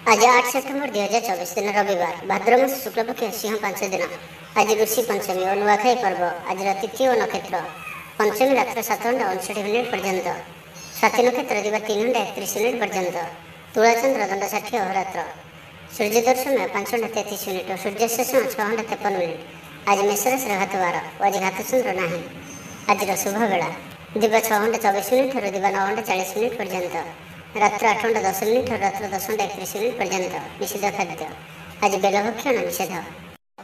आज 8 सेप्टेम्बर 2024 दिन रविवार भाद्र मास शुक्लपक्ष सिंह 5 दिन। आज ऋषि पंचमी और नुआखाई पर्व। आज तिथि और नक्षत्र पंचमी रात्र 7:59 पर्यंत, स्वाति नक्षत्र दिवा 3:31 पर्यंत, तुलाचंद्र दंड 60 अहोरात्र, सूर्य दर्शन 5:33 और सूर्यास्त समय 6:53। आज मेषराशि घात 12 और आज घात चंद्र ना। आज शुभ बेला दिवा 6:24 और दिवा 9:40 पर्यंत, रात्र 8:10 और रात्र 10:31 पर्यंत। निषेध खाद्य आज बेलभक्षण निषेध।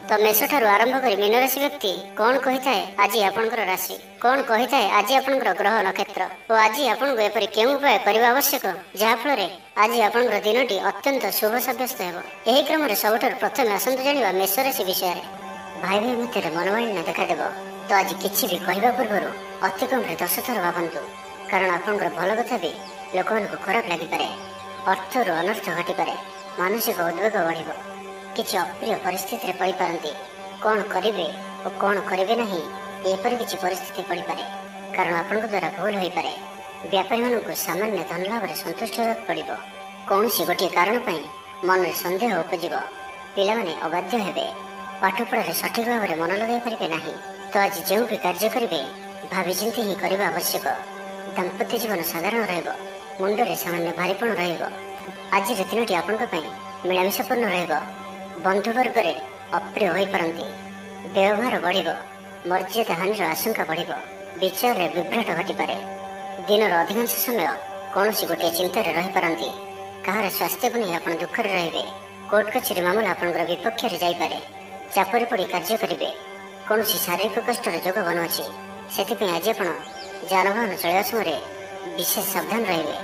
तो मेष ठारू आरंभ कर मीन राशि व्यक्ति कौन कही थाए आज आपणकर राशि, कौन कही थाए आज आपणकर ग्रह नक्षत्र और आज आपको एपरि केउं उपाय करबा आवश्यक जाफल आज आपणकर दिनटी अत्यंत शुभ सब्यस्त हेब। एही क्रम में सबुठारु प्रथम आसंतु जानिबा मेष राशि विषय। भाई भाई मध्य मनोमालिन्य देखादेव। तो आज किछि भी कहवा पूर्व अति कम 10 थर भावतु, कारण आपणकर भल कथा भी लोक खराब लगिपे, अर्थर अनर्थ घटीपे, मानसिक उद्वेग बढ़, किसी अप्रिय परिस्थिति पड़ पारती, कौन करेंगे और कौन करेंगे नहीं एपरी किसी परिस्थिति पड़ पारे, कारण आपण द्वारा भूल हो पारे। व्यापारी मानक सामान्य धन लाभ में संतुष्ट होगा पड़ो, कौन सी गोटे कारण मन में सन्देह उपजीव, पिलाने अबाध्य हेबे, पाठपढ़ा सठिक भाव में मन लगे पारे ना। तो आज जो भी कार्य करेंगे भावी चिंती ही करने आवश्यक। दाम्पत्य जीवन साधारण रहिब, मुंडरे सामान्य भारीपण रहिब। आज दिनटी आपंक मिलामिशापूर्ण रहिब, बंधुवर्ग अप्रिय हो पारती, व्यवहार बढ़, मर्यादा हानि आशंका बढ़, विचार में विभ्राट घटीपे। दिन अधिकांश समय कौन सी गोटे चिंतार रही पारती, कहार स्वास्थ्य को नहीं आप दुखर रे, कोर्ट कचेरी मामला आपंकर विपक्ष जापे, चापर पड़ कार्य करेंगे, कौन शारीरिक कष्टर जोग बनुची, से आज आप जानवाहन चलवा समय विशेष सावधान रहिबे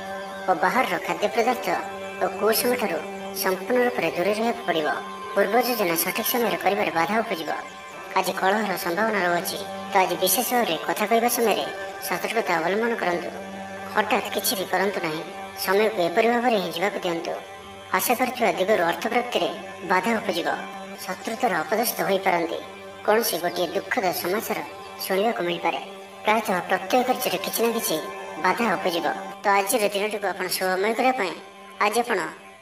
और बाहर खाद्य पदार्थ और कुसम ठारू संपूर्ण रूप से दूरे रहा पड़ो। पूर्व योजना सठिक समय कर बाधा उपजीव। आज कलहर संभावना रही, तो आज विशेष भाव में कथा कहवा समय सतर्कता अवलंबन करूँ। हठात किसी भी करूँ ना, समय को एपरी भाव में ही जावाक दिंतु। आशा कर दिगरू अर्थ प्राप्ति में बाधा उपजीव, शत्रुतार अपदस्थ हो पारती, कौन सी गोटे दुखद समाचार शुणा को मिल पारे, प्रायतः प्रत्येक कार्य किसी न किसी बाधा उपजीव। तो आज दिनटी को आप शुभमय करने आज आप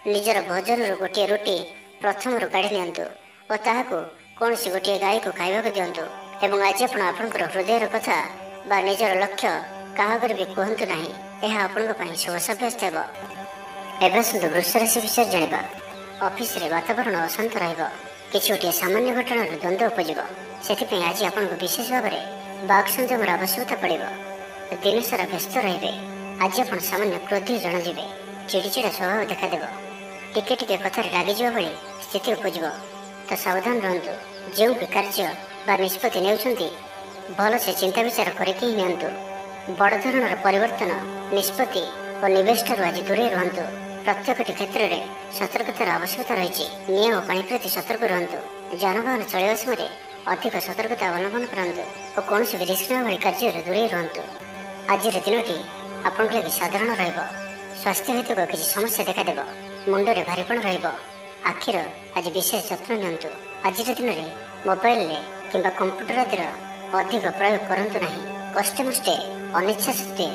निजर भोजन गोटे रोटी प्रथम काढ़ी नियंतु और ताहाको कौन सी गोटे गाय को खाइबा दिंतु। एवं आज आपणकर हृदय कथा बा निजर लक्ष्य क्या भी कहतु ना, यह आपण शुभ सब्यस्त हो। एवं वृष राशि विषय जाना। ऑफिस रे वातावरण अशांत रहिबो, किछि गोटे सामान्य घटना द्वंद्व उपजीव, से आज आपको विशेष भाव में बाक संयमर आवश्यकता पड़ो। दिन सारा व्यस्त रे, आज आप सामान्य क्रोधी जनाजे, चिड़चिड़ा स्वभाव देखादेव, टिके टिके कथार लगिज भाई स्थिति उपजीव। तो सावधान रहतु, जो भी कार्य बा निष्पत्ति नेउछंती भल से चिंता विचार करके ही नियंतु। बड़ धरणर परिवर्तन निष्पत्ति और निवेश ठारू आज दूरे रहतु। प्रत्येक क्षेत्र में सतर्कतार आवश्यकता रही, नियम और पानी प्रति सतर्क रहतु। जानवाहन चलवा समय अधिक सतर्कता अवलंबन करतु और कौन भी रिस्क भाई कार्य दूरे रहतु। आज दिनटी आपण साधारण रहिब, स्वास्थ्य हेतु किसी समस्या देखादेव, मुंडरे भारीपण रहिब, आखिर आज विशेष जत्न नियंतु। आज दिन में मोबाइल कि कंप्यूटर आदि अधिक प्रयोग करतु ना। कष्टे मष्टे अनिच्छा सत्वे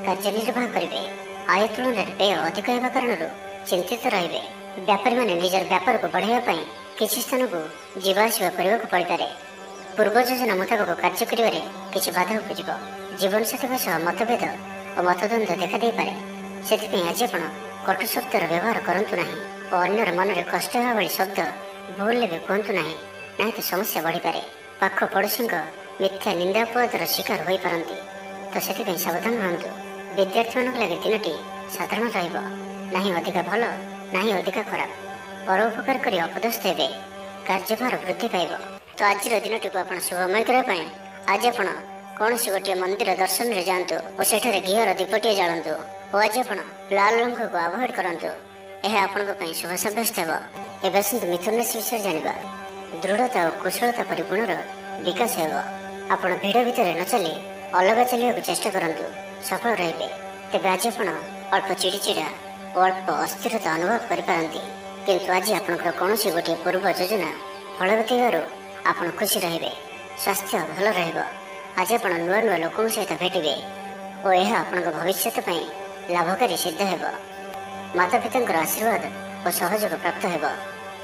कार्य निर्वाह करेंगे, आय तुलन में व्यय अधिक होगा कारण चिंतित रे। व्यापारी मैंने निजर व्यापार को बढ़ावा किसी स्थान को जीवाशा करने को पड़पे। पूर्व योजना मुताबक कार्य कर किसी बाधा उपजीव, जीवन साथी सह मतभेद और मतद्वंद देखा दे पारे। से आज आप कटु शब्दर व्यवहार करूँ ना और अन्यर मन में कष्ट होगा भाई शब्द भूल भी कहतु ना, ना तो समस्या बढ़ीपे। पाख पड़ोशी मिथ्या निंदापदर शिकार हो पारती, तो से सावधान रहतु। विद्यार्थी मान लगे दिनटी साधारण रहा, अधिक भल ना अधिक खराब, परोपकार कर अपदस्थ हे, कार्यभार वृद्धि पाइब। तो आज दिनटी को आप शुभमय करने आज आप कौन सी गोटे मंदिर दर्शन में जातु और सेठारे घीर दीपटे जालतु और आज आप लाल रंग को अवॉइड करूँ, यह आपण शुभ सब्यस्त हो। एवं मिथुन राशि विषय जाना। दृढ़ता और कुशलता परिपूर्ण विकास हो। आप भिड़ भितर न चली अलग चलने चेष्टा करूँ, सफल रे। तेज आज आप अल्प चिड़चिड़ा और अल्प अस्थिरता अनुभव करें, किंतु आज आपंकर कौन गोटे पूर्व योजना फलवती हो खुशी रे, स्वास्थ्य भल रहिबो। आज आप नुआ नुआ लोकों सहित भेटे और यह आपण भविष्य लाभकारी सिद्ध हो। माता पिता आशीर्वाद ଓ ସହଯୋଗ ପ୍ରାପ୍ତ ହେବ।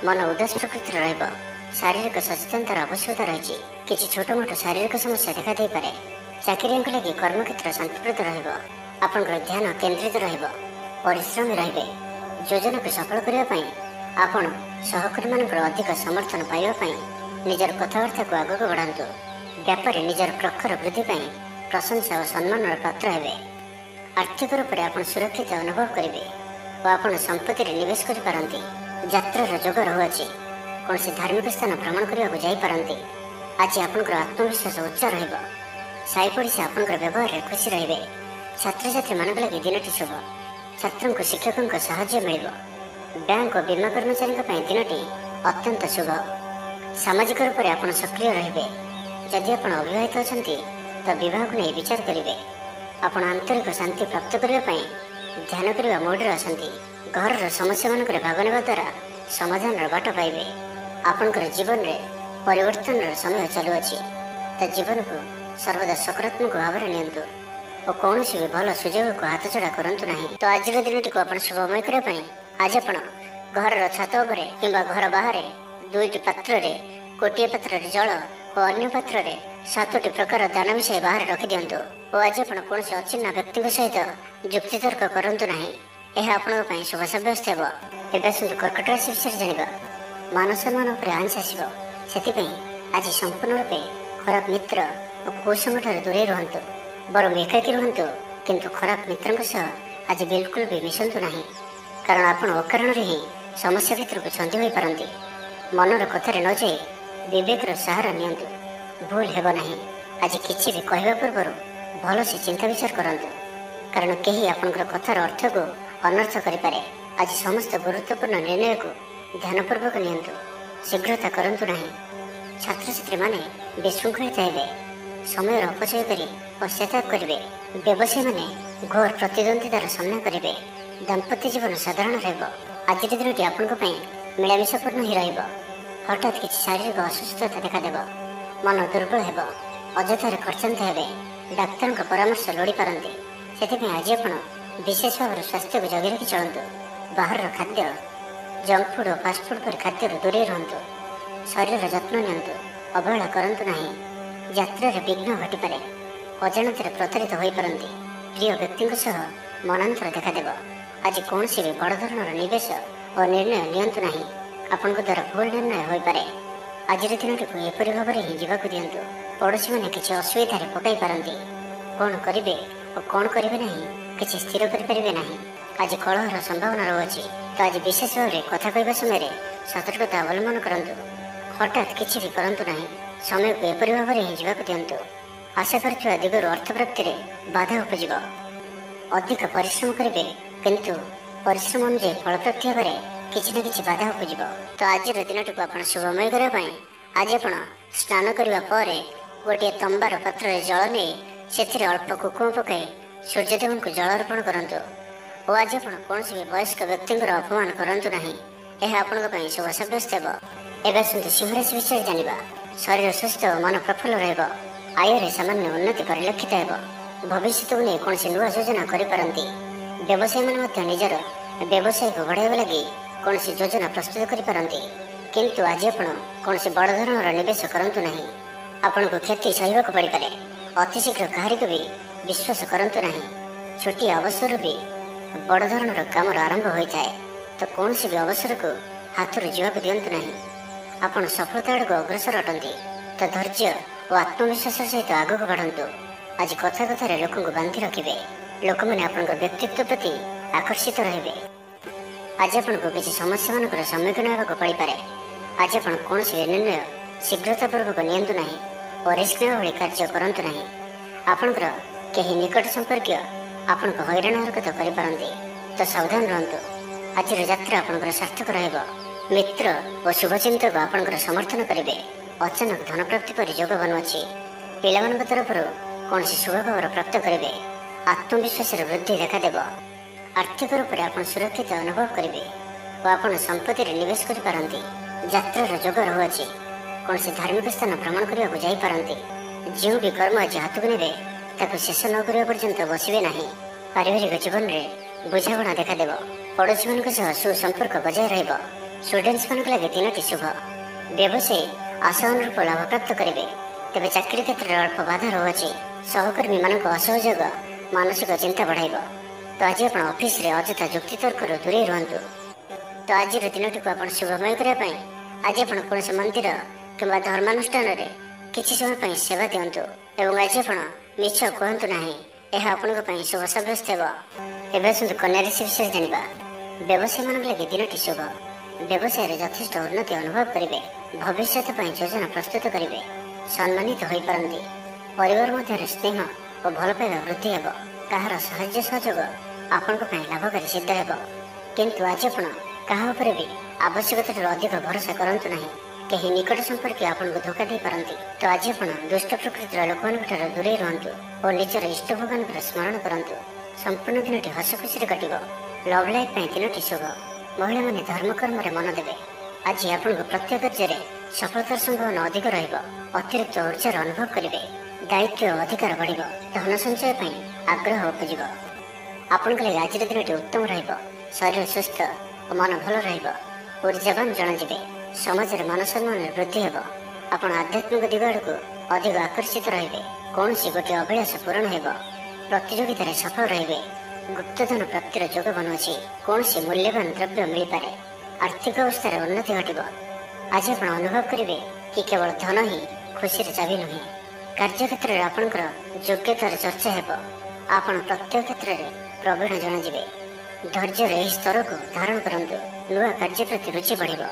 ମନ ଉଦାସ ପ୍ରକୃତିର ରହିବ। ଶାରୀରିକ ସଚେତନତାର ଆବଶ୍ୟକତା ରହିଛି। କିଛି ଛୋଟମୋଟ ଶାରୀରିକ ସମସ୍ୟା ଦେଖାଦେଇପାରେ। ଚାକିରିଆଙ୍କ ଲାଗି କର୍ମକ୍ଷେତ୍ର ଶାନ୍ତିପ୍ରଦ ରହିବ। ଆପଣଙ୍କର ଧ୍ୟାନ କେନ୍ଦ୍ରିତ ରହିବ। ପରିଶ୍ରମୀ ରହିବେ। ଯୋଜନାକୁ ସଫଳ କରିବା ପାଇଁ ଆପଣ ସହକର୍ମୀମାନଙ୍କର ଅଧିକ ସମର୍ଥନ ପାଇବା ପାଇଁ ନିଜର କଥାବାର୍ତ୍ତାକୁ ଆଗକୁ ବଢ଼ାନ୍ତୁ। ବ୍ୟାପାରରେ ନିଜର ପ୍ରଖର ବୃଦ୍ଧି ପାଇଁ ପ୍ରଶଂସା ଓ ସମ୍ମାନର ପାତ୍ର ହେବେ। ଆର୍ଥିକ ରୂପରେ ଆପଣ ସୁରକ୍ଷିତ ଅନୁଭବ କରିବେ ଓ ଆପଣ ସମ୍ପତ୍ତିରେ ନିବେଶ କରିପାରନ୍ତି। ଯାତ୍ରାର ଯୋଗ ରହୁଅଛି। କୌଣସି ଧାର୍ମିକ ସ୍ଥାନ ଭ୍ରମଣ କରିବାକୁ ଯାଇପାରନ୍ତି। ଆଜି ଆପଣଙ୍କର ଆତ୍ମବିଶ୍ୱାସ ଉଚ୍ଚ ରହିବ। ସାହି ପଡ଼ିଶା ଆପଣଙ୍କର ବ୍ୟବହାରରେ ଖୁସି ରହିବେ। ଛାତ୍ରଛାତ୍ରୀମାନଙ୍କ ଲାଗି ଦିନଟି ଶୁଭ। ଛାତ୍ରଙ୍କୁ ଶିକ୍ଷକଙ୍କ ସାହାଯ୍ୟ ମିଳିବ। ବ୍ୟାଙ୍କ ଓ ବୀମା କର୍ମଚାରୀଙ୍କ ପାଇଁ ଦିନଟି ଅତ୍ୟନ୍ତ ଶୁଭ। ସାମାଜିକ ରୂପରେ ଆପଣ ସକ୍ରିୟ ରହିବେ। ଯଦି ଆପଣ ଅବିବାହିତ ଅଛନ୍ତି ତ ବିବାହକୁ ନେଇ ବିଚାର କରିବେ। ଆପଣ ଆନ୍ତରିକ ଶାନ୍ତି ପ୍ରାପ୍ତ କରିବା ପାଇଁ ଧ୍ୟାନ କରିବା ମୋଡ଼ରେ ଅଛନ୍ତି। ଘରର ସମସ୍ୟାମାନଙ୍କରେ ଭାଗ ନେବା ଦ୍ୱାରା ସମାଧାନର ବାଟ ପାଇବେ। ଆପଣଙ୍କର ଜୀବନରେ ପରିବର୍ତ୍ତନର ସମୟ ଚାଲୁଅଛି। ତା ଜୀବନକୁ ସର୍ବଦା ସକାରାତ୍ମକ ଭାବରେ ନିଅନ୍ତୁ ଓ କୌଣସି ବି ଭଲ ସୁଯୋଗକୁ ହାତଛଡ଼ା କରନ୍ତୁ ନାହିଁ। ତ ଆଜିର ଦିନଟିକୁ ଆପଣ ଶୁଭମୟ କରିବା ପାଇଁ ଆଜି ଆପଣ ଘରର ଛାତ ଉପରେ କିମ୍ବା ଘର ବାହାରେ 2ଟି ପାତ୍ରରେ ଗୋଟିଏ ପାତ୍ରରେ ଜଳ ଓ ଅନ୍ୟ ପାତ୍ରରେ 7ଟି ପ୍ରକାର ଦାନ ମିଶାଇ ବାହାରେ ରଖିଦିଅନ୍ତୁ ଓ ଆଜି ଆପଣ କୌଣସି ଅଚିହ୍ନା ବ୍ୟକ୍ତିଙ୍କ ସହିତ ଯୁକ୍ତିତର୍କ କରନ୍ତୁ ନାହିଁ। ଏହା ଆପଣଙ୍କ ପାଇଁ ଶୁଭ ସାବ୍ୟସ୍ତ ହେବ। ଏବେ ଆସନ୍ତୁ କର୍କଟ ରାଶି ବିଷୟରେ ଜାଣିବା। ମାନ ସମ୍ମାନ ଉପରେ ଆଞ୍ଚ ଆସିବ। ସେଥିପାଇଁ ଆଜି ସମ୍ପୂର୍ଣ୍ଣ ରୂପେ ଖରାପ ମିତ୍ର ଓ କୁସଙ୍ଗଠାରୁ ଦୂରେଇ ରୁହନ୍ତୁ। ବରଂ ଏକାକୀ ରୁହନ୍ତୁ, କିନ୍ତୁ ଖରାପ ମିତ୍ରଙ୍କ ସହ ଆଜି ବିଲକୁଲ ବି ମିଶନ୍ତୁ ନାହିଁ। କାରଣ ଆପଣ ଅକାରଣରେ ହିଁ ସମସ୍ୟା ଭିତରକୁ ଛନ୍ଦି ହୋଇପାରନ୍ତି। ମନର କଥାରେ ନ ଯାଇ ବିବେକର ସାହାରା ନିଅନ୍ତୁ। ଭୁଲ ହେବ ନାହିଁ। ଆଜି କିଛି ବି କହିବା ପୂର୍ବରୁ ଭଲସେ ଚିନ୍ତା ବିଚାର କରନ୍ତୁ। କାରଣ କେହି ଆପଣଙ୍କର କଥାର ଅର୍ଥକୁ ଅନର୍ଥ କରିପାରେ। ଆଜି ସମସ୍ତ ଗୁରୁତ୍ୱପୂର୍ଣ୍ଣ ନିର୍ଣ୍ଣୟକୁ ଧ୍ୟାନପୂର୍ବକ ନିଅନ୍ତୁ। ଶୀଘ୍ରତା କରନ୍ତୁ ନାହିଁ। ଛାତ୍ରଛାତ୍ରୀମାନେ ବିଶୃଙ୍ଖଳିତ ହେବେ। ସମୟର ଅପଚୟ କରି ପଶ୍ଚାତାପ କରିବେ। ବ୍ୟବସାୟୀମାନେ ଘୋର ପ୍ରତିଦ୍ୱନ୍ଦିତାର ସାମ୍ନା କରିବେ। ଦାମ୍ପତ୍ୟ ଜୀବନ ସାଧାରଣ ରହିବ। ଆଜିର ଦିନଟି ଆପଣଙ୍କ ପାଇଁ ମିଳାମିଶାପୂର୍ଣ୍ଣ ହିଁ ରହିବ। ହଠାତ୍ କିଛି ଶାରୀରିକ ଅସୁସ୍ଥତା ଦେଖାଦେବ। ମନ ଦୁର୍ବଳ ହେବ। ଅଯଥାରେ ଖର୍ଚ୍ଚାନ୍ତ ହେବେ। ଡାକ୍ତରଙ୍କ ପରାମର୍ଶ ଲୋଡ଼ିପାରନ୍ତି। ସେଥିପାଇଁ ଆଜି ଆପଣ ବିଶେଷ ଭାବରେ ସ୍ୱାସ୍ଥ୍ୟକୁ ଜଗି ରଖି ଚଳନ୍ତୁ। ବାହାରର ଖାଦ୍ୟ, ଜଙ୍କ ଫୁଡ୍ ଓ ଫାଷ୍ଟଫୁଡ୍ ପରି ଖାଦ୍ୟରୁ ଦୂରେଇ ରୁହନ୍ତୁ। ଶରୀରର ଯତ୍ନ ନିଅନ୍ତୁ। ଅବହେଳା କରନ୍ତୁ ନାହିଁ। ଯାତ୍ରାରେ ବିଘ୍ନ ଘଟିପାରେ। ଅଜାଣତରେ ପ୍ରତାରିତ ହୋଇପାରନ୍ତି। ପ୍ରିୟ ବ୍ୟକ୍ତିଙ୍କ ସହ ମନାନ୍ତର ଦେଖାଦେବ। ଆଜି କୌଣସି ବି ବଡ଼ ଧରଣର ନିବେଶ ଓ ନିର୍ଣ୍ଣୟ ନିଅନ୍ତୁ ନାହିଁ। ଆପଣଙ୍କ ଦ୍ୱାରା ଭୁଲ ନିର୍ଣ୍ଣୟ ହୋଇପାରେ। ଆଜିର ଦିନଟିକୁ ଏପରି ଭାବରେ ହିଁ ଯିବାକୁ ଦିଅନ୍ତୁ। ପଡ଼ୋଶୀମାନେ କିଛି ଅସୁବିଧାରେ ପକାଇ ପାରନ୍ତି। କ'ଣ କରିବେ ଓ କ'ଣ କରିବେ ନାହିଁ କିଛି ସ୍ଥିର କରିପାରିବେ ନାହିଁ। ଆଜି କଳହର ସମ୍ଭାବନା ରହୁଅଛି। ତ ଆଜି ବିଶେଷ ଭାବରେ କଥା କହିବା ସମୟରେ ସତର୍କତା ଅବଲମ୍ବନ କରନ୍ତୁ। ହଠାତ୍ କିଛି ବି କରନ୍ତୁ ନାହିଁ। ସମୟକୁ ଏପରି ଭାବରେ ହିଁ ଯିବାକୁ ଦିଅନ୍ତୁ। ଆଶା କରୁଥିବା ଦିଗରୁ ଅର୍ଥପ୍ରାପ୍ତିରେ ବାଧା ଉପୁଜିବ। ଅଧିକ ପରିଶ୍ରମ କରିବେ, କିନ୍ତୁ ପରିଶ୍ରମ ଅନୁଯାୟୀ ଫଳପ୍ରାପ୍ତି ହେବାରେ କିଛି ନା କିଛି ବାଧା ଉପୁଜିବ। ତ ଆଜିର ଦିନଟିକୁ ଆପଣ ଶୁଭମୟ କରିବା ପାଇଁ ଆଜି ଆପଣ ସ୍ନାନ କରିବା ପରେ ଗୋଟିଏ ତମ୍ବାର ପାତ୍ରରେ ଜଳ ନେଇ ସେଥିରେ ଅଳ୍ପ କୁକୁମ ପକାଇ ସୂର୍ଯ୍ୟଦେବଙ୍କୁ ଜଳ ଅର୍ପଣ କରନ୍ତୁ ଓ ଆଜି ଆପଣ କୌଣସି ବି ବୟସ୍କ ବ୍ୟକ୍ତିଙ୍କର ଅପମାନ କରନ୍ତୁ ନାହିଁ। ଏହା ଆପଣଙ୍କ ପାଇଁ ଶୁଭ ସାବ୍ୟସ୍ତ ହେବ। ଏବେ ଆସନ୍ତୁ ସିଂହ ରାଶି ବିଷୟରେ ଜାଣିବା। ଶରୀର ସୁସ୍ଥ ଓ ମନ ପ୍ରଫୁଲ୍ଲ ରହିବ। ଆୟରେ ସାମାନ୍ୟ ଉନ୍ନତି ପରିଲକ୍ଷିତ ହେବ। ଭବିଷ୍ୟତକୁ ନେଇ କୌଣସି ନୂଆ ଯୋଜନା କରିପାରନ୍ତି। ବ୍ୟବସାୟୀମାନେ ମଧ୍ୟ ନିଜର ବ୍ୟବସାୟକୁ ବଢ଼ାଇବା ଲାଗି କୌଣସି ଯୋଜନା ପ୍ରସ୍ତୁତ କରିପାରନ୍ତି। କିନ୍ତୁ ଆଜି ଆପଣ କୌଣସି ବଡ଼ ଧରଣର ନିବେଶ କରନ୍ତୁ ନାହିଁ। ଆପଣଙ୍କୁ କ୍ଷତି ସହିବାକୁ ପଡ଼ିପାରେ। ଅତିଶୀଘ୍ର କାହାରିକୁ ବି ବିଶ୍ୱାସ କରନ୍ତୁ ନାହିଁ। ଛୋଟିଆ ଅବସରରୁ ବି ବଡ଼ ଧରଣର କାମର ଆରମ୍ଭ ହୋଇଥାଏ। ତ କୌଣସି ବି ଅବସରକୁ ହାତରୁ ଯିବାକୁ ଦିଅନ୍ତୁ ନାହିଁ। ଆପଣ ସଫଳତା ଆଡ଼କୁ ଅଗ୍ରସର ଅଟନ୍ତି। ତ ଧୈର୍ଯ୍ୟ ଓ ଆତ୍ମବିଶ୍ୱାସର ସହିତ ଆଗକୁ ବଢ଼ନ୍ତୁ। ଆଜି କଥା କଥାରେ ଲୋକଙ୍କୁ ବାନ୍ଧି ରଖିବେ। ଲୋକମାନେ ଆପଣଙ୍କ ବ୍ୟକ୍ତିତ୍ୱ ପ୍ରତି ଆକର୍ଷିତ ରହିବେ। ଆଜି ଆପଣଙ୍କୁ କିଛି ସମସ୍ୟାମାନଙ୍କର ସମ୍ମୁଖୀନ ହେବାକୁ ପଡ଼ିପାରେ। ଆଜି ଆପଣ କୌଣସି ନିର୍ଣ୍ଣୟ ଶୀଘ୍ରତାପୂର୍ବକ ନିଅନ୍ତୁ ନାହିଁ ଓ ରିସ୍କ ନେବା ଭଳି କାର୍ଯ୍ୟ କରନ୍ତୁ ନାହିଁ। ଆପଣଙ୍କର କେହି ନିକଟ ସମ୍ପର୍କୀୟ ଆପଣଙ୍କୁ ହଇରାଣ ହରକତ କରିପାରନ୍ତି। ତ ସାବଧାନ ରୁହନ୍ତୁ। ଆଜିର ଯାତ୍ରା ଆପଣଙ୍କର ସାର୍ଥକ ରହିବ। ମିତ୍ର ଓ ଶୁଭଚିନ୍ତକ ଆପଣଙ୍କର ସମର୍ଥନ କରିବେ। ଅଚାନକ ଧନପ୍ରାପ୍ତି ପରି ଯୋଗ ବନୁଅଛି। ପିଲାମାନଙ୍କ ତରଫରୁ କୌଣସି ଶୁଭ ଖବର ପ୍ରାପ୍ତ କରିବେ। ଆତ୍ମବିଶ୍ୱାସରେ ବୃଦ୍ଧି ଦେଖାଦେବ। ଆର୍ଥିକ ରୂପରେ ଆପଣ ସୁରକ୍ଷିତ ଅନୁଭବ କରିବେ ଓ ଆପଣ ସମ୍ପତ୍ତିରେ ନିବେଶ କରିପାରନ୍ତି। ଯାତ୍ରାର ଯୋଗ ରହୁଅଛି। କୌଣସି ଧାର୍ମିକ ସ୍ଥାନ ଭ୍ରମଣ କରିବାକୁ ଯାଇପାରନ୍ତି। ଯେଉଁ ବି କର୍ମ ଆଜି ହାତକୁ ନେବେ ତାକୁ ଶେଷ ନ କରିବା ପର୍ଯ୍ୟନ୍ତ ବସିବେ ନାହିଁ। ପାରିବାରିକ ଜୀବନରେ ବୁଝାମଣା ଦେଖାଦେବ। पड़ोशी सह सुसंपर्क बजाय रहिब। स्टूडेंट्स मानक लगे दिनटी शुभ। व्यवसायी आशा अनुरूप लाभ प्राप्त करेंगे। तेज चाकरी क्षेत्र में अल्प बाधा रोचे। सहकर्मी मान असहयोग मानसिक चिंता बढ़ाइब। तो आज आप ऑफिस रे अଯଥା जुक्ति तर्क दूरे रुहतु। तो आज दिन टी आप शुभमय करने आज आप कौन मंदिर कि धर्मानुष्ठान में किसी समय सेवा दिंतु। एवं आज आप मिछ कहतु ना, यह आपण शुभ सब्यस्त हो। कन्या राशि विषय जाना। व्यवसायी मान लगे दिनटी शुभ। व्यवसाय यथेष्ट उन्नति अनुभव करेंगे। भविष्य योजना प्रस्तुत करेंगे। सम्मानित हो पारती। परिवार मध्य स्नेह और भल पाइबा वृद्धि हे। कहार साहाय्य सहयोग आपण लाभकारी सिद्ध हे। किंतु आज आप क्या भी आवश्यकता अधिक भरोसा करंतु नहीं। कहीं निकट संपर्क आपन को धोखा दे पारती। तो आज आप दुष्ट प्रकृतिर लोक दूरे रुहतु और निजर इष्ट भगवान स्मरण करंतु। संपूर्ण दिन हस खुशी कटिब। लव लाइफ दिन शुभ। महिला माने धर्म कर्म में मन देवे। आज आपन प्रत्येक कार्य सफलतार संभावना अधिक अतिरिक्त ऊर्जार अनुभव करेंगे। दायित्व अधिकार बढ़। धन संचय आग्रह उपज। आपण आज दिन उत्तम शरीर सुस्थ और मन भल ऊर्जावान जनाजे। समाज में मान सम्मान वृद्धि हे। आपण आध्यात्मिक दिग आड़ को अधिक आकर्षित रहे। कौन गोटे अभिलाष पूरण हो। प्रतियोगिता सफल रहे। गुप्तधन प्राप्तिर जोग बनुची। कौन मूल्यवान द्रव्य मिल पारे। आर्थिक अवस्था उन्नति घटब। आज आप अनुभव करेंगे कि केवल धन ही खुशी चाबी नुहे। कार्यक्षेत्र में आपणकर योग्यतार चर्चा हे। आपण प्रत्येक क्षेत्र में प्रवीण जनाजे। धैर्य स्तर को धारण करंतु। नुआ कार्य प्रति रुचि बढ़।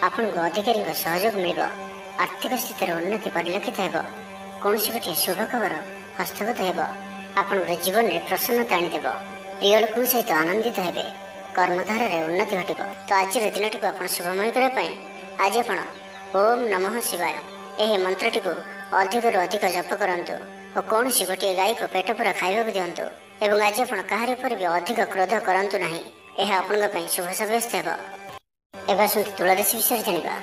आपण को अधिकारी सहयोग मिल। आर्थिक स्थिति उन्नति परिलक्षित हो। कौन गोटे शुभ खबर हस्तगत हो। आपण जीवन में प्रसन्नता आनीदेव। प्रिय लोक सहित आनंदित हे। कर्मधार उन्नति घटब। तो आज दिन टी आप शुभमय करने आज आप ओम नमः शिवाय यह मंत्रटी को अधिक अधिक जप करंतु और कौन गोटे गाय को पेट पूरा खाइबा दिंतु। एवं आज आप कहार पर भी अधिक क्रोध करंतु नहीं। यह आपण शुभ सब्यस्त हो। एवं तुला राशि विषय जाना।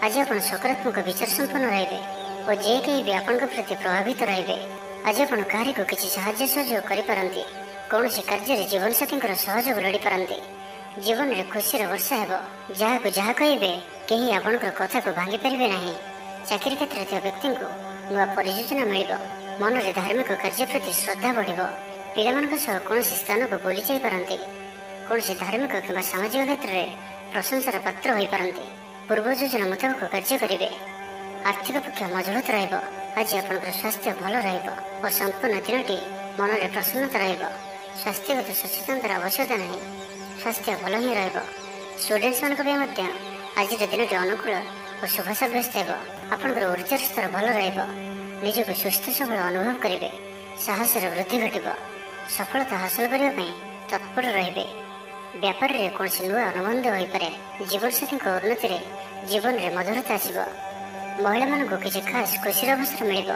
आज आप सकारात्मक विचार संपन्न रहे और जे कहीं भी आपण प्रति प्रभावित रहे। आज आप कहार को किसी साहाय्य सहयोग करें। कौन कार्य जीवन साथी सहयोग लोड़ी पारती। जीवन में खुशी वर्षा हो। जहाँ को जहाँ कहे कहीं आपण कथा को भांगी पारे ना। चाकरी क्षेत्र में व्यक्ति को नुआ परियोजना मिल। मन में धार्मिक कार्य प्रति श्रद्धा बढ़। पिला कौन स्थान को बुली जा पारती। कौन धार्मिक कि सामाजिक क्षेत्र में प्रशंसार पात्र हो पारती। पूर्व योजना मुताबक कार्य करेंगे। आर्थिक पक्ष मजबूत रहा। आज आप स्वास्थ्य भल और संपूर्ण दिन मन में प्रसन्नता रहा। स्वास्थ्यगत सचेतनतार आवश्यकता नहीं। स्वास्थ्य भल ही स्टूडेंट्स मानक आज दिन अनुकूल और शुभ सब्यस्त हो। आपंकर ऊर्जार स्तर भल निजक सुस्थ सबल अनुभव करेंगे। साहस वृद्धि घटब। सफलता हासिल करने तत्पर रहे। व्यापार में कौन नुआ अनुबंध हो पारे। जीवन साथी उन्नति जीवन में मधुरता आसब। महिला मान किसी खास खुशी अवसर मिल।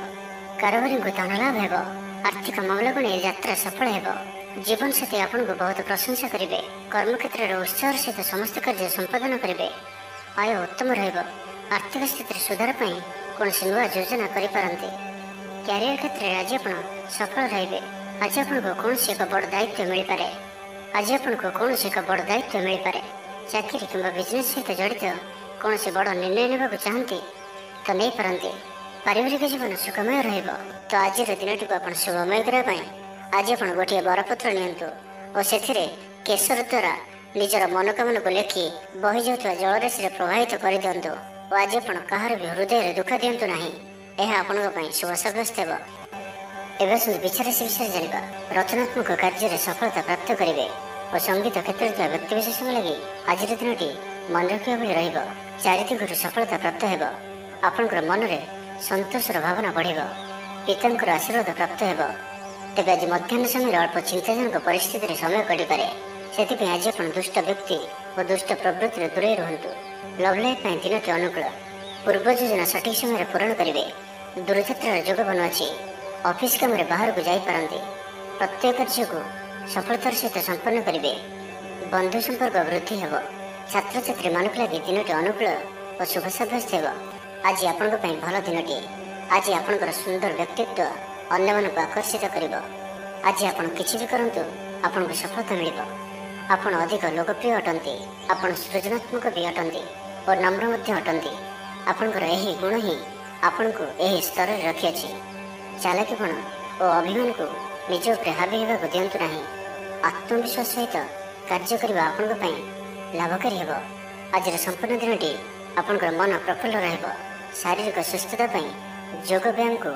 कारोबारी को धन लाभ हो। आर्थिक मामला को नहीं यात्रा सफल हो। जीवन साथी आपन को बहुत प्रशंसा करेंगे। कर्म क्षेत्र में उत्साह सहित समस्त कार्य संपादन करेंगे। आय उत्तम रहिब। आर्थिक स्थिति सुधार कौन नुआ योजना करें। क्यारियर क्षेत्र में आज आप सफल रहे। आज आपको कौन एक बड़ दायित्व मिल पारे। आज आपको कौन एक बड़ दायित्व मिल पारे। चाकरी कि बिजनेस सहित जड़ित कौन बड़ निर्णय ने चाहती तो नहीं पारती। पारिवारिक जीवन सुखमय रहिब। तो आज दिन टी आप शुभमय करने आज आप गोटे बरपत्र नियंतु और से केसर द्वारा निजर मनोकामना को लेखि बही जाऊा जलराशि प्रभावित कर दिंतु। और आज आप कहार भी हृदय दुख दिंतु ना। यह आपण शुभ सब्यस्त हो। एवं विचार राशि विषय जाना। रचनात्मक कार्य सफलता प्राप्त करेंगे और संगीत क्षेत्र में व्यक्तिशेष लगे आज दिन टी मन रखा भाई चारिदिगु सफलता प्राप्त हो। आपंकर मन में संतोषर भावना बढ़। पिता आशीर्वाद प्राप्त हो। तेज आज मध्याह्न समय अल्प चिंताजनक परिस्थिति समय कटि पारे। से आज आप दुष्ट व्यक्ति और दुष्ट प्रवृत्ति दूरे रुहतु। लव लाइफ दिन के अनुकूल। पूर्व योजना सठिक समय पूरण करेंगे। दूरयात्रार जोग बनुची। ऑफिस काम बाहर को जापारती। प्रत्येक कार्य को सफलतार सहित संपन्न करेंगे। बंधु संपर्क वृद्धि हो। छात्र छात्री मानक लगे दिन के अनुकूल और शुभ सब्यस्त हो। आज आपण भल दिन। आज आपंकर सुंदर व्यक्तित्व अन्य मानक आकर्षित कर। आज आप किसी भी करंतु आपन को सफलता मिल। ଆପଣ ଅଧିକ ଲୋକପ୍ରିୟ ଅଟନ୍ତି। ଆପଣ ସୃଜନାତ୍ମକ ବି ଅଟନ୍ତି ଓ ନମ୍ର ମଧ୍ୟ ଅଟନ୍ତି। ଆପଣଙ୍କର ଏହି ଗୁଣ ହିଁ ଆପଣଙ୍କୁ ଏହି ସ୍ତରରେ ରଖିଅଛି। ଚାଲାକିପଣ ଓ ଅଭିମାନକୁ ନିଜ ଉପରେ ହାବି ହେବାକୁ ଦିଅନ୍ତୁ ନାହିଁ। ଆତ୍ମବିଶ୍ୱାସ ସହିତ କାର୍ଯ୍ୟ କରିବା ଆପଣଙ୍କ ପାଇଁ ଲାଭକାରୀ ହେବ। ଆଜିର ସମ୍ପୂର୍ଣ୍ଣ ଦିନଟି ଆପଣଙ୍କର ମନ ପ୍ରଫୁଲ୍ଲ ରହିବ। ଶାରୀରିକ ସୁସ୍ଥତା ପାଇଁ ଯୋଗ ବ୍ୟାୟାମକୁ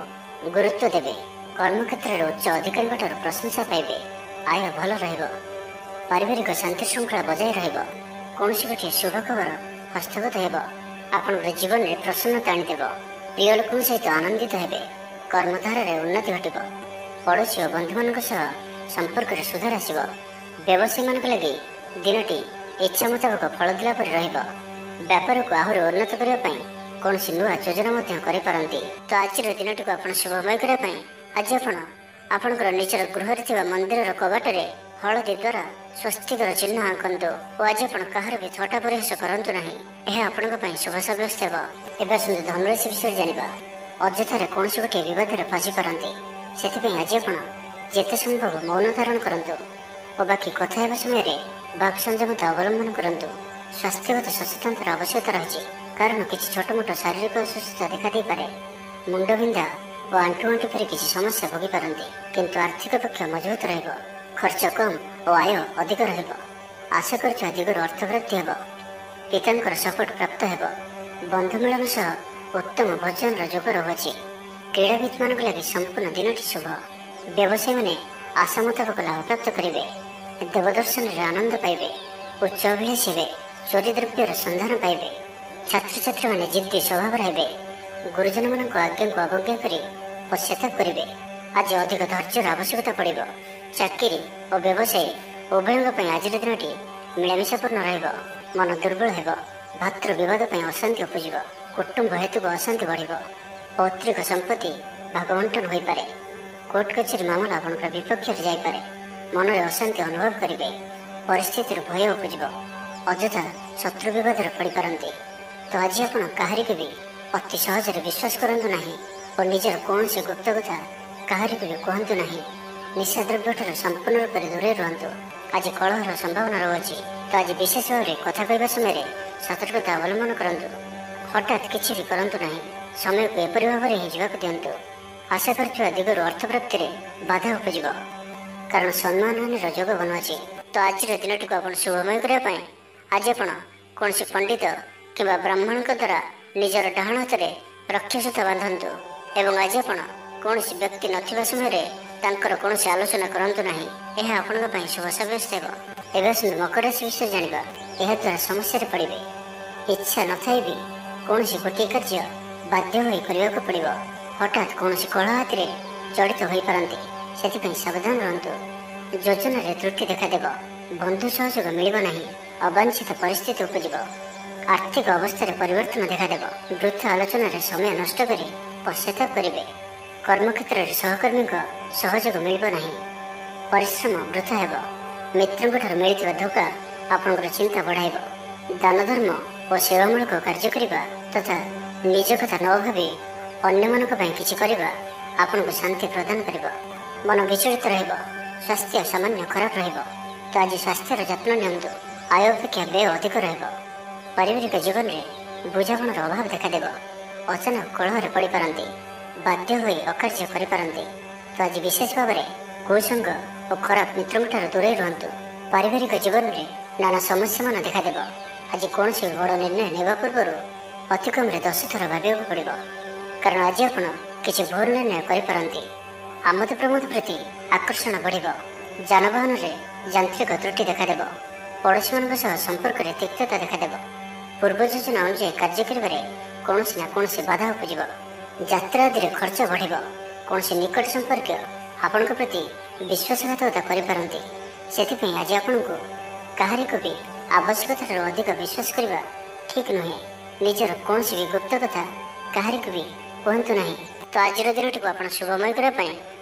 ଗୁରୁତ୍ୱ ଦେବେ। କର୍ମକ୍ଷେତ୍ରରେ ଉଚ୍ଚ ଅଧିକାରୀଙ୍କଠାରୁ ପ୍ରଶଂସା ପାଇବେ। ଆୟ ଭଲ ରହିବ। ପାରିବାରିକ ଶାନ୍ତି ଶୃଙ୍ଖଳା ବଜାୟ ରହିବ। କୌଣସି ଗୋଟିଏ ଶୁଭ ଖବର ହସ୍ତଗତ ହେବ। ଆପଣଙ୍କର ଜୀବନରେ ପ୍ରସନ୍ନତା ଆଣିଦେବ। ପ୍ରିୟ ଲୋକଙ୍କ ସହିତ ଆନନ୍ଦିତ ହେବେ। କର୍ମଧାରାରେ ଉନ୍ନତି ଘଟିବ। ପଡ଼ୋଶୀ ଓ ବନ୍ଧୁମାନଙ୍କ ସହ ସମ୍ପର୍କରେ ସୁଧାର ଆସିବ। ବ୍ୟବସାୟୀମାନଙ୍କ ଲାଗି ଦିନଟି ଇଚ୍ଛା ମୁତାବକ ଫଳ ଦେଲା ପରି ରହିବ। ବ୍ୟାପାରକୁ ଆହୁରି ଉନ୍ନତ କରିବା ପାଇଁ କୌଣସି ନୂଆ ଯୋଜନା ମଧ୍ୟ କରିପାରନ୍ତି। ତ ଆଜିର ଦିନଟିକୁ ଆପଣ ଶୁଭମୟ କରିବା ପାଇଁ ଆଜି ଆପଣ ଆପଣଙ୍କର ନିଜର ଗୃହରେ ଥିବା ମନ୍ଦିରର କବାଟରେ ହଳଦୀ ଦ୍ୱାରା ସ୍ୱସ୍ତିକର ଚିହ୍ନ ଆଙ୍କନ୍ତୁ ଓ ଆଜି ଆପଣ କାହାର ବି ଥଟ୍ଟା ପରିହାସ କରନ୍ତୁ ନାହିଁ। ଏହା ଆପଣଙ୍କ ପାଇଁ ଶୁଭ ସାବ୍ୟସ୍ତ ହେବ। ଏବେ ଆସନ୍ତୁ ଧନୁରାଶି ବିଷୟରେ ଜାଣିବା। ଅଯଥାରେ କୌଣସି ଗୋଟିଏ ବିବାଦରେ ଫସି ପାରନ୍ତି। ସେଥିପାଇଁ ଆଜି ଆପଣ ଯେତେ ସମ୍ଭବ ମୌନ ଧାରଣ କରନ୍ତୁ ଓ ବାକି କଥା ହେବା ସମୟରେ ବାକ୍ ସଂଯମତା ଅବଲମ୍ବନ କରନ୍ତୁ। ସ୍ୱାସ୍ଥ୍ୟଗତ ସଚେତନତାର ଆବଶ୍ୟକତା ରହିଛି, କାରଣ କିଛି ଛୋଟମୋଟ ଶାରୀରିକ ଅସୁସ୍ଥତା ଦେଖାଦେଇପାରେ। ମୁଣ୍ଡବିନ୍ଧା ଓ ଆଣ୍ଠୁଗଣ୍ଠି ପରି କିଛି ସମସ୍ୟା ଭୋଗିପାରନ୍ତି, କିନ୍ତୁ ଆର୍ଥିକ ପକ୍ଷ ମଜବୁତ ରହିବ। ଖର୍ଚ୍ଚ କମ୍ ଓ ଆୟ ଅଧିକ ରହିବ। ଆଶା କରୁଥିବା ଦିଗରୁ ଅର୍ଥପ୍ରାପ୍ତି ହେବ। ପିତାଙ୍କର ସପୋର୍ଟ ପ୍ରାପ୍ତ ହେବ। ବନ୍ଧୁ ମିଳନ ସହ ଉତ୍ତମ ଭୋଜନର ଯୋଗ ରହୁଅଛି। କ୍ରୀଡ଼ାବିତମାନଙ୍କ ଲାଗି ସମ୍ପୂର୍ଣ୍ଣ ଦିନଟି ଶୁଭ। ବ୍ୟବସାୟୀମାନେ ଆଶା ମୁତାବକ ଲାଭ ପ୍ରାପ୍ତ କରିବେ। ଦେବଦର୍ଶନରେ ଆନନ୍ଦ ପାଇବେ। ଉଚ୍ଚ ଅଭିଳାଷୀ ହେବେ। ଚୋରି ଦ୍ରବ୍ୟର ସନ୍ଧାନ ପାଇବେ। ଛାତ୍ରଛାତ୍ରୀମାନେ ଜିଦ୍ଦି ସ୍ୱଭାବର ହେବେ। ଗୁରୁଜନମାନଙ୍କ ଆଜ୍ଞାକୁ ଅବଜ୍ଞା କରି ପଶ୍ଚାତାପ କରିବେ। ଆଜି ଅଧିକ ଧୈର୍ଯ୍ୟର ଆବଶ୍ୟକତା ପଡ଼ିବ। ଚାକିରି ଓ ବ୍ୟବସାୟୀ ଉଭୟଙ୍କ ପାଇଁ ଆଜିର ଦିନଟି ମିଳାମିଶାପୂର୍ଣ୍ଣ ରହିବ। ମନ ଦୁର୍ବଳ ହେବ। ଭାତୃ ବିବାଦ ପାଇଁ ଅଶାନ୍ତି ଉପୁଜିବ। କୁଟୁମ୍ବ ହେତୁକୁ ଅଶାନ୍ତି ବଢ଼ିବ। ପୈତୃକ ସମ୍ପତ୍ତି ଭାଗବଣ୍ଟନ ହୋଇପାରେ। କୋର୍ଟ କଚେରୀ ମାମଲା ଆପଣଙ୍କର ବିପକ୍ଷରେ ଯାଇପାରେ। ମନରେ ଅଶାନ୍ତି ଅନୁଭବ କରିବେ। ପରିସ୍ଥିତିରୁ ଭୟ ଉପୁଜିବ। ଅଯଥା ଶତ୍ରୁ ବିବାଦରେ ପଡ଼ିପାରନ୍ତି। ତ ଆଜି ଆପଣ କାହାରିକୁ ବି ଅତି ସହଜରେ ବିଶ୍ୱାସ କରନ୍ତୁ ନାହିଁ ଓ ନିଜର କୌଣସି ଗୁପ୍ତ କଥା କାହାରିକୁ ବି କୁହନ୍ତୁ ନାହିଁ। ନିଶାଦ୍ରବ୍ୟଠାରୁ ସମ୍ପୂର୍ଣ୍ଣ ରୂପରେ ଦୂରେଇ ରୁହନ୍ତୁ। ଆଜି କଳହର ସମ୍ଭାବନା ରହୁଅଛି। ତ ଆଜି ବିଶେଷ ଭାବରେ କଥା କହିବା ସମୟରେ ସତର୍କତା ଅବଲମ୍ବନ କରନ୍ତୁ। ହଠାତ୍ କିଛି ବି କରନ୍ତୁ ନାହିଁ। ସମୟକୁ ଏପରି ଭାବରେ ହିଁ ଯିବାକୁ ଦିଅନ୍ତୁ। ଆଶା କରୁଥିବା ଦିଗରୁ ଅର୍ଥପ୍ରାପ୍ତିରେ ବାଧା ଉପୁଜିବ, କାରଣ ସମ୍ମାନହାନିର ଯୋଗ ବନୁଅଛି। ତ ଆଜିର ଦିନଟିକୁ ଆପଣ ଶୁଭମୟ କରିବା ପାଇଁ ଆଜି ଆପଣ କୌଣସି ପଣ୍ଡିତ କିମ୍ବା ବ୍ରାହ୍ମଣଙ୍କ ଦ୍ୱାରା ନିଜର ଡାହାଣ ହାତରେ ରକ୍ଷାସୂତା ବାନ୍ଧନ୍ତୁ ଏବଂ ଆଜି ଆପଣ କୌଣସି ବ୍ୟକ୍ତି ନଥିବା ସମୟରେ ତାଙ୍କର କୌଣସି ଆଲୋଚନା କରନ୍ତୁ ନାହିଁ। ଏହା ଆପଣଙ୍କ ପାଇଁ ଶୁଭ ସାବ୍ୟସ୍ତ ହେବ। ଏବେ ଆସନ୍ତୁ ମକର ରାଶି ବିଷୟରେ ଜାଣିବା। ଏହାଦ୍ୱାରା ସମସ୍ୟାରେ ପଡ଼ିବେ। ଇଚ୍ଛା ନଥାଇ ବି କୌଣସି ଗୋଟିଏ କାର୍ଯ୍ୟ ବାଧ୍ୟ ହୋଇ କରିବାକୁ ପଡ଼ିବ। ହଠାତ୍ କୌଣସି କଳହ ହାତିରେ ଜଡ଼ିତ ହୋଇପାରନ୍ତି। ସେଥିପାଇଁ ସାବଧାନ ରୁହନ୍ତୁ। ଯୋଜନାରେ ତ୍ରୁଟି ଦେଖାଦେବ। ବନ୍ଧୁ ସହଯୋଗ ମିଳିବ ନାହିଁ। ଅବାଞ୍ଛିତ ପରିସ୍ଥିତି ଉପୁଜିବ। ଆର୍ଥିକ ଅବସ୍ଥାରେ ପରିବର୍ତ୍ତନ ଦେଖାଦେବ। ବୃଥା ଆଲୋଚନାରେ ସମୟ ନଷ୍ଟ କରି ପଶ୍ଚାତାପ କରିବେ। କର୍ମକ୍ଷେତ୍ରରେ ସହକର୍ମୀଙ୍କ ସହଯୋଗ ମିଳିବ ନାହିଁ। ପରିଶ୍ରମ ବୃଥା ହେବ। ମିତ୍ରଙ୍କଠାରୁ ମିଳିଥିବା ଧୋକା ଆପଣଙ୍କର ଚିନ୍ତା ବଢ଼ାଇବ। ଦାନ ଧର୍ମ ଓ ସେବାମୂଳକ କାର୍ଯ୍ୟ କରିବା ତଥା ନିଜ କଥା ନ ଭାବି ଅନ୍ୟମାନଙ୍କ ପାଇଁ କିଛି କରିବା ଆପଣଙ୍କୁ ଶାନ୍ତି ପ୍ରଦାନ କରିବ। ମନ ବିଚଳିତ ରହିବ। ସ୍ୱାସ୍ଥ୍ୟ ସାମାନ୍ୟ ଖରାପ ରହିବ। ତ ଆଜି ସ୍ୱାସ୍ଥ୍ୟର ଯତ୍ନ ନିଅନ୍ତୁ। ଆୟ ଅପେକ୍ଷା ବ୍ୟୟ ଅଧିକ ରହିବ। ପାରିବାରିକ ଜୀବନରେ ବୁଝାମଣାର ଅଭାବ ଦେଖାଦେବ। ଅଚାନକ କଳହରେ ପଡ଼ିପାରନ୍ତି। ବାଧ୍ୟ ହୋଇ ଅକାର୍ଯ୍ୟ କରିପାରନ୍ତି। ତ ଆଜି ବିଶେଷ ଭାବରେ କୁସଙ୍ଗ ଓ ଖରାପ ମିତ୍ରଙ୍କଠାରୁ ଦୂରେଇ ରୁହନ୍ତୁ। ପାରିବାରିକ ଜୀବନରେ ନାନା ସମସ୍ୟାମାନ ଦେଖାଦେବ। ଆଜି କୌଣସି ବଡ଼ ନିର୍ଣ୍ଣୟ ନେବା ପୂର୍ବରୁ ଅତି କମ୍ରେ 10 ଥର ଭାବିବାକୁ ପଡ଼ିବ, କାରଣ ଆଜି ଆପଣ କିଛି ଭୁଲ ନିର୍ଣ୍ଣୟ କରିପାରନ୍ତି। ଆମୋଦ ପ୍ରମୋଦ ପ୍ରତି ଆକର୍ଷଣ ବଢ଼ିବ। ଯାନବାହନରେ ଯାନ୍ତ୍ରିକ ତ୍ରୁଟି ଦେଖାଦେବ। ପଡ଼ୋଶୀମାନଙ୍କ ସହ ସମ୍ପର୍କରେ ତିକ୍ତତା ଦେଖାଦେବ। ପୂର୍ବ ଯୋଜନା ଅନୁଯାୟୀ କାର୍ଯ୍ୟ କରିବାରେ କୌଣସି ନା କୌଣସି ବାଧା ଉପୁଜିବ। ଯାତ୍ରା ଆଦିରେ ଖର୍ଚ୍ଚ ବଢ଼ିବ। କୌଣସି ନିକଟ ସମ୍ପର୍କୀୟ ଆପଣଙ୍କ ପ୍ରତି ବିଶ୍ୱାସଘାତକତା କରିପାରନ୍ତି। ସେଥିପାଇଁ ଆଜି ଆପଣଙ୍କୁ କାହାରିକୁ ବି ଆବଶ୍ୟକତାଠାରୁ ଅଧିକ ବିଶ୍ୱାସ କରିବା ଠିକ୍ ନୁହେଁ। ନିଜର କୌଣସି ବି ଗୁପ୍ତ କଥା କାହାରିକୁ ବି କୁହନ୍ତୁ ନାହିଁ। ତ ଆଜିର ଦିନଟିକୁ ଆପଣ ଶୁଭମୟ କରିବା ପାଇଁ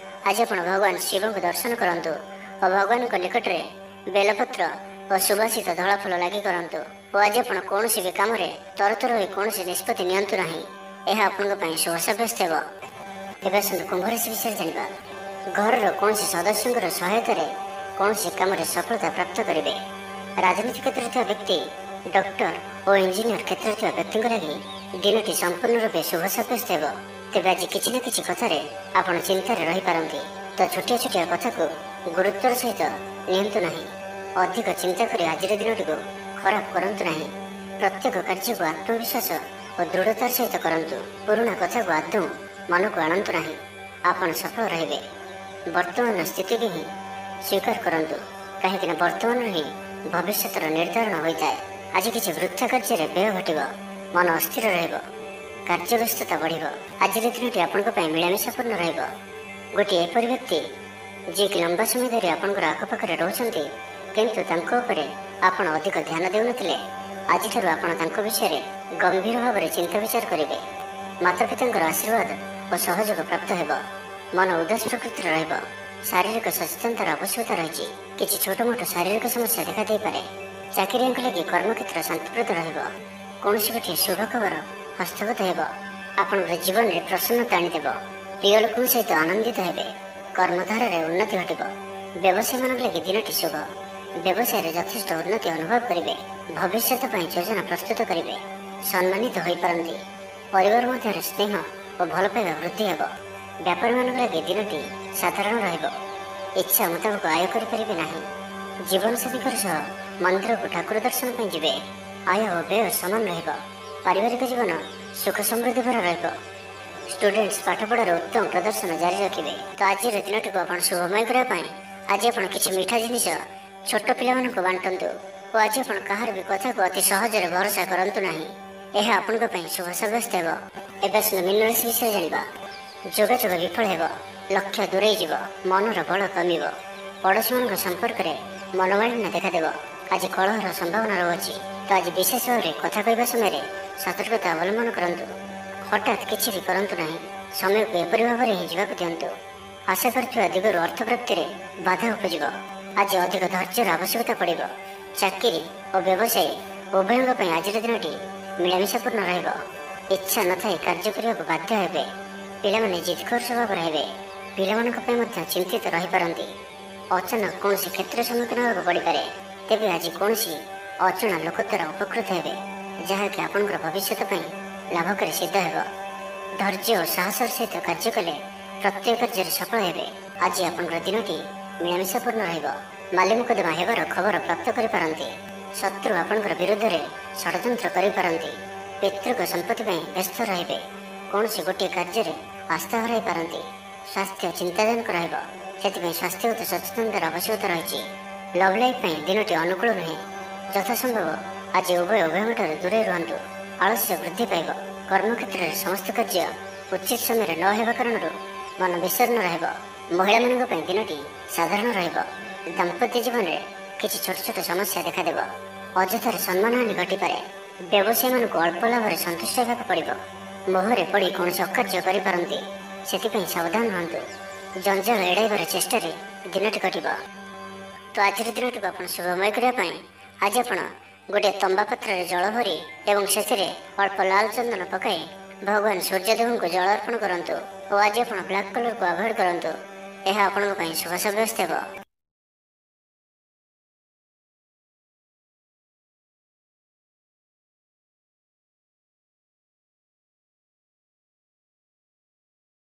ଆଜି ଆପଣ ଭଗବାନ ଶିବଙ୍କୁ ଦର୍ଶନ କରନ୍ତୁ ଓ ଭଗବାନଙ୍କ ନିକଟରେ ବେଲପତ୍ର ଓ ସୁବାସିତ ଧଳା ଫୁଲ ଲାଗି କରନ୍ତୁ। ଓ ଆଜି ଆପଣ କୌଣସି ବି କାମରେ ତରତର ହୋଇ କୌଣସି ନିଷ୍ପତ୍ତି ନିଅନ୍ତୁ ନାହିଁ। ଏହା ଆପଣଙ୍କ ପାଇଁ ଶୁଭ ସାବ୍ୟସ୍ତ ହେବ। ଏବେ ଆସନ୍ତୁ କୁମ୍ଭ ରାଶି ବିଷୟରେ ଜାଣିବା। ଘରର କୌଣସି ସଦସ୍ୟଙ୍କର ସହାୟତାରେ କୌଣସି କାମରେ ସଫଳତା ପ୍ରାପ୍ତ କରିବେ। राजनीति क्षेत्र ଥିବା ବ୍ୟକ୍ତି ଡକ୍ଟର ଓ ଇଞ୍ଜିନିୟର କ୍ଷେତ୍ରରେ ଥିବା ବ୍ୟକ୍ତିଙ୍କ ଲାଗି ଦିନଟି ସମ୍ପୂର୍ଣ୍ଣ ରୂପେ ଶୁଭ ସାବ୍ୟସ୍ତ ହେବ। ତେବେ ଆଜି କିଛି ନା କିଛି କଥାରେ ଆପଣ ଚିନ୍ତାରେ ରହିପାରନ୍ତି, ତ ଛୋଟିଆ ଛୋଟିଆ କଥାକୁ ଗୁରୁତ୍ୱର ସହିତ ନିଅନ୍ତୁ ନାହିଁ। ଅଧିକ ଚିନ୍ତା କରି ଆଜିର ଦିନଟିକୁ ଖରାପ କରନ୍ତୁ ନାହିଁ। ପ୍ରତ୍ୟେକ କାର୍ଯ୍ୟକୁ ଆତ୍ମବିଶ୍ୱାସ ଓ ଦୃଢ଼ତାର ସହିତ କରନ୍ତୁ। ପୁରୁଣା କଥାକୁ ଆଦୌ ମନକୁ ଆଣନ୍ତୁ ନାହିଁ। ଆପଣ ସଫଳ ରହିବେ। ବର୍ତ୍ତମାନର ସ୍ଥିତିକୁ ହିଁ ସ୍ୱୀକାର କରନ୍ତୁ, କାହିଁକିନା ବର୍ତ୍ତମାନରୁ ହିଁ ଭବିଷ୍ୟତର ନିର୍ଦ୍ଧାରଣ ହୋଇଥାଏ। ଆଜି କିଛି ବୃଥା କାର୍ଯ୍ୟରେ ବ୍ୟୟ ଘଟିବ, ମନ ଅସ୍ଥିର ରହିବ, କାର୍ଯ୍ୟବ୍ୟସ୍ତତା ବଢ଼ିବ। ଆଜିର ଦିନଟି ଆପଣଙ୍କ ପାଇଁ ମିଳାମିଶାପୂର୍ଣ୍ଣ ରହିବ। ଗୋଟିଏ ଏପରି ବ୍ୟକ୍ତି ଯିଏକି ଲମ୍ବା ସମୟ ଧରି ଆପଣଙ୍କର ଆଖପାଖରେ ରହୁଛନ୍ତି, କିନ୍ତୁ ତାଙ୍କ ଉପରେ ଆପଣ ଅଧିକ ଧ୍ୟାନ ଦେଉନଥିଲେ, ଆଜିଠାରୁ ଆପଣ ତାଙ୍କ ବିଷୟରେ ଗମ୍ଭୀର ଭାବରେ ଚିନ୍ତା ବିଚାର କରିବେ। ମାତାପିତାଙ୍କର ଆଶୀର୍ବାଦ ଓ ସହଯୋଗ ପ୍ରାପ୍ତ ହେବ। ମନ ଉଦାସ ପ୍ରକୃତିର ରହିବ। ଶାରୀରିକ ସଚେତନତାର ଆବଶ୍ୟକତା ରହିଛି। କିଛି ଛୋଟମୋଟ ଶାରୀରିକ ସମସ୍ୟା ଦେଖାଦେଇପାରେ। ଚାକିରିଆଙ୍କ ଲାଗି କର୍ମକ୍ଷେତ୍ର ଶାନ୍ତିପ୍ରଦ ରହିବ। କୌଣସି ଗୋଟିଏ ଶୁଭ ଖବର ହସ୍ତଗତ ହେବ। ଆପଣଙ୍କର ଜୀବନରେ ପ୍ରସନ୍ନତା ଆଣିଦେବ। ପ୍ରିୟ ଲୋକଙ୍କ ସହିତ ଆନନ୍ଦିତ ହେବେ। କର୍ମଧାରାରେ ଉନ୍ନତି ଘଟିବ। ବ୍ୟବସାୟୀମାନଙ୍କ ଲାଗି ଦିନଟି ଶୁଭ। ବ୍ୟବସାୟରେ ଯଥେଷ୍ଟ ଉନ୍ନତି ଅନୁଭବ କରିବେ। ଭବିଷ୍ୟତ ପାଇଁ ଯୋଜନା ପ୍ରସ୍ତୁତ କରିବେ। ସମ୍ମାନିତ ହୋଇପାରନ୍ତି। ପରିବାର ମଧ୍ୟରେ ସ୍ନେହ ଓ ଭଲ ପାଇବା ବୃଦ୍ଧି ହେବ। ବ୍ୟାପାରୀମାନଙ୍କ ଲାଗି ଦିନଟି ସାଧାରଣ ରହିବ। ଇଚ୍ଛା ମୁତାବକ ଆୟ କରିପାରିବେ ନାହିଁ। ଜୀବନସାଥୀଙ୍କର ସହ ମନ୍ଦିରକୁ ଠାକୁର ଦର୍ଶନ ପାଇଁ ଯିବେ। ଆୟ ଓ ବ୍ୟୟ ସମାନ ରହିବ। ପାରିବାରିକ ଜୀବନ ସୁଖ ସମୃଦ୍ଧି ଭରା ରହିବ। ଷ୍ଟୁଡେଣ୍ଟସ୍ ପାଠପଢ଼ାରେ ଉତ୍ତମ ପ୍ରଦର୍ଶନ ଜାରି ରଖିବେ। ତ ଆଜିର ଦିନଟିକୁ ଆପଣ ଶୁଭମୟ କରିବା ପାଇଁ ଆଜି ଆପଣ କିଛି ମିଠା ଜିନିଷ ଛୋଟ ପିଲାମାନଙ୍କୁ ବାଣ୍ଟନ୍ତୁ ଓ ଆଜି ଆପଣ କାହାର ବି କଥାକୁ ଅତି ସହଜରେ ଭରସା କରନ୍ତୁ ନାହିଁ। ଏହା ଆପଣଙ୍କ ପାଇଁ ଶୁଭ ସାବ୍ୟସ୍ତ ହେବ। ଏବେ ଆସନ୍ତୁ ମୀନ ରାଶି ବିଷୟରେ ଜାଣିବା। ଯୋଗାଯୋଗ ବିଫଳ ହେବ। ଲକ୍ଷ୍ୟ ଦୂରେଇ ଯିବ। ମନର ବଳ କମିବ। ପଡ଼ୋଶୀମାନଙ୍କ ସମ୍ପର୍କରେ ମନୋମାଳିନ୍ୟ ଦେଖାଦେବ। ଆଜି କଳହର ସମ୍ଭାବନା ରହୁଅଛି, ତ ଆଜି ବିଶେଷ ଭାବରେ କଥା କହିବା ସମୟରେ ସତର୍କତା ଅବଲମ୍ବନ କରନ୍ତୁ। ହଠାତ୍ କିଛି ବି କରନ୍ତୁ ନାହିଁ। ସମୟକୁ ଏପରି ଭାବରେ ହିଁ ଯିବାକୁ ଦିଅନ୍ତୁ। ଆଶା କରିଥିବା ଦିଗରୁ ଅର୍ଥ ପ୍ରାପ୍ତିରେ ବାଧା ଉପୁଜିବ। ଆଜି ଅଧିକ ଧୈର୍ଯ୍ୟର ଆବଶ୍ୟକତା ପଡ଼ିବ। ଚାକିରି ଓ ବ୍ୟବସାୟୀ ଉଭୟଙ୍କ ପାଇଁ ଆଜିର ଦିନଟି ମିଳାମିଶାପୂର୍ଣ୍ଣ ରହିବ। ଇଚ୍ଛା ନଥାଇ କାର୍ଯ୍ୟ କରିବାକୁ ବାଧ୍ୟ ହେବେ। ପିଲାମାନେ ଜିଦଖୋର ସ୍ୱଭାବର ହେବେ। ପିଲାମାନଙ୍କ ପାଇଁ ମଧ୍ୟ ଚିନ୍ତିତ ରହିପାରନ୍ତି। ଅଚାନକ କୌଣସି କ୍ଷେତ୍ର ସମ୍ମୁଖୀନ ହେବାକୁ ପଡ଼ିପାରେ। ତେବେ ଆଜି କୌଣସି ଅଜଣା ଲୋକ ଦ୍ୱାରା ଉପକୃତ ହେବେ, ଯାହାକି ଆପଣଙ୍କର ଭବିଷ୍ୟତ ପାଇଁ ଲାଭକାରୀ ସିଦ୍ଧ ହେବ। ଧୈର୍ଯ୍ୟ ଓ ସାହସର ସହିତ କାର୍ଯ୍ୟ କଲେ ପ୍ରତ୍ୟେକ କାର୍ଯ୍ୟରେ ସଫଳ ହେବେ। ଆଜି ଆପଣଙ୍କର ଦିନଟି ମିଳାମିଶାପୂର୍ଣ୍ଣ ରହିବ। ମାଲି ମୁକଦ୍ଦମା ହେବାର ଖବର ପ୍ରାପ୍ତ କରିପାରନ୍ତି। ଶତ୍ରୁ ଆପଣଙ୍କର ବିରୁଦ୍ଧରେ ଷଡ଼ଯନ୍ତ୍ର କରିପାରନ୍ତି। ପିତୃକ ସମ୍ପତ୍ତି ପାଇଁ ବ୍ୟସ୍ତ ରହିବେ। କୌଣସି ଗୋଟିଏ କାର୍ଯ୍ୟରେ ଆସ୍ଥା ହରାଇ ପାରନ୍ତି। ସ୍ୱାସ୍ଥ୍ୟ ଚିନ୍ତାଜନକ ରହିବ। ସେଥିପାଇଁ ସ୍ୱାସ୍ଥ୍ୟଗତ ସଚେତନତାର ଆବଶ୍ୟକତା ରହିଛି। ଲଭ୍ ଲାଇଫ୍ ପାଇଁ ଦିନଟି ଅନୁକୂଳ ନୁହେଁ। ଯଥାସମ୍ଭବ ଆଜି ଉଭୟଙ୍କଠାରୁ ଦୂରେଇ ରୁହନ୍ତୁ। ଆଳସ୍ୟ ବୃଦ୍ଧି ପାଇବ। କର୍ମକ୍ଷେତ୍ରରେ ସମସ୍ତ କାର୍ଯ୍ୟ ଉଚିତ ସମୟରେ ନ ହେବା କାରଣରୁ ମନ ବିଷର୍ଣ୍ଣ ରହିବ। ମହିଳାମାନଙ୍କ ପାଇଁ ଦିନଟି ସାଧାରଣ ରହିବ। ଦାମ୍ପତ୍ୟ ଜୀବନରେ କିଛି ଛୋଟ ଛୋଟ ସମସ୍ୟା ଦେଖାଦେବ। ଅଯଥାରେ ସମ୍ମାନହାନି ଘଟିପାରେ। ବ୍ୟବସାୟୀମାନଙ୍କୁ ଅଳ୍ପ ଲାଭରେ ସନ୍ତୁଷ୍ଟ ହେବାକୁ ପଡ଼ିବ। ମୋହରେ ପଡ଼ି କୌଣସି ଅକାର୍ଯ୍ୟ କରିପାରନ୍ତି। ସେଥିପାଇଁ ସାବଧାନ ରୁହନ୍ତୁ। ଜଞ୍ଜାଳ ଏଡ଼ାଇବାର ଚେଷ୍ଟାରେ ଦିନଟି କଟିବ। ତ ଆଜିର ଦିନଟିକୁ ଆପଣ ଶୁଭମୟ କରିବା ପାଇଁ ଆଜି ଆପଣ ଗୋଟିଏ ତମ୍ବା ପାତ୍ରରେ ଜଳ ଭରି ଏବଂ ସେଥିରେ ଅଳ୍ପ ଲାଲ ଚନ୍ଦନ ପକାଇ ଭଗବାନ ସୂର୍ଯ୍ୟଦେବଙ୍କୁ ଜଳ ଅର୍ପଣ କରନ୍ତୁ ଓ ଆଜି ଆପଣ ବ୍ଲାକ୍ କଲର୍କୁ ଆଭଏଡ୍ କରନ୍ତୁ। ଏହା ଆପଣଙ୍କ ପାଇଁ ଶୁଭ ସାବ୍ୟସ୍ତ ହେବ।